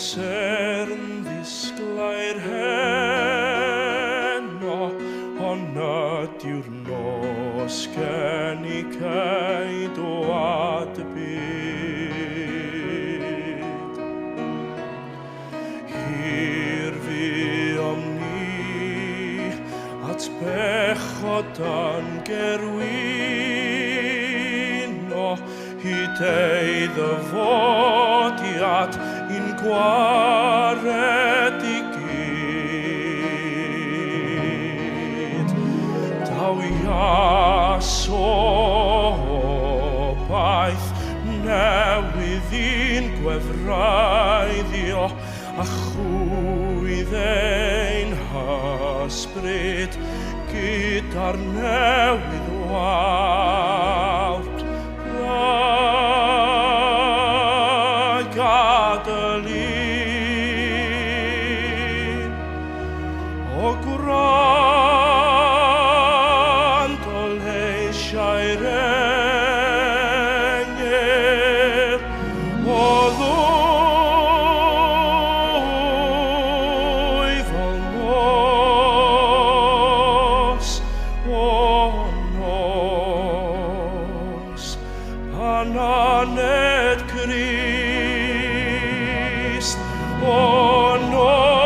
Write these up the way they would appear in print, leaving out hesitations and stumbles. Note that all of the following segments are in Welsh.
amser yn ddisglair heno, ond ydyw'r nos gen I ceid o adbyd. Hir fi am ni at bechod yn gerwino, hyd ei ddyfodiad i'n gwared I gyd. Daw Ias obaith newydd i'n gwefraeddio, a chwydd ein hysbryd gyda'r newydd wawr. Gadael o gwrando leisiau'r engel, o ddwyf o nos, pan aned Crist, o nos,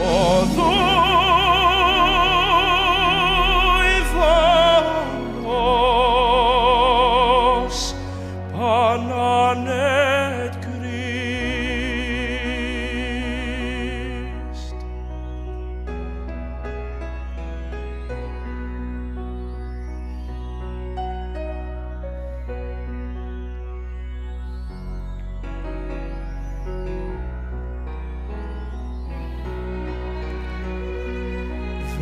o ddwyf o nos, pan aned Crist.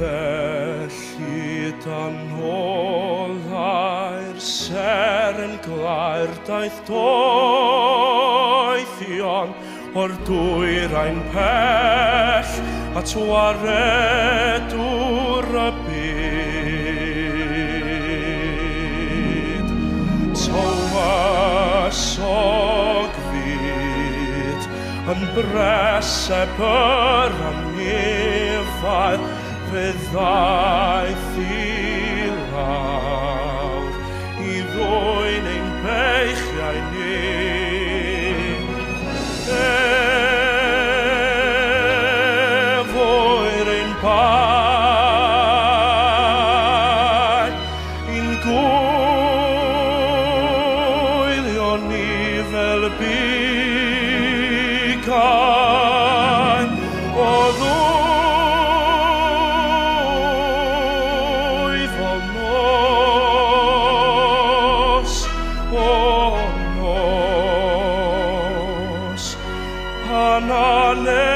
Felly dan ôl a'r seren glair daeth doethion o'r dwyrain pell at waredwr y byd. Tywysog fyd yn breseb yr anifail, fe ddaeth I lawr I ddwyn ein beichiau ni. Efo'r ein bai, i'n gwylio ni fel bigau, o nos, pan aned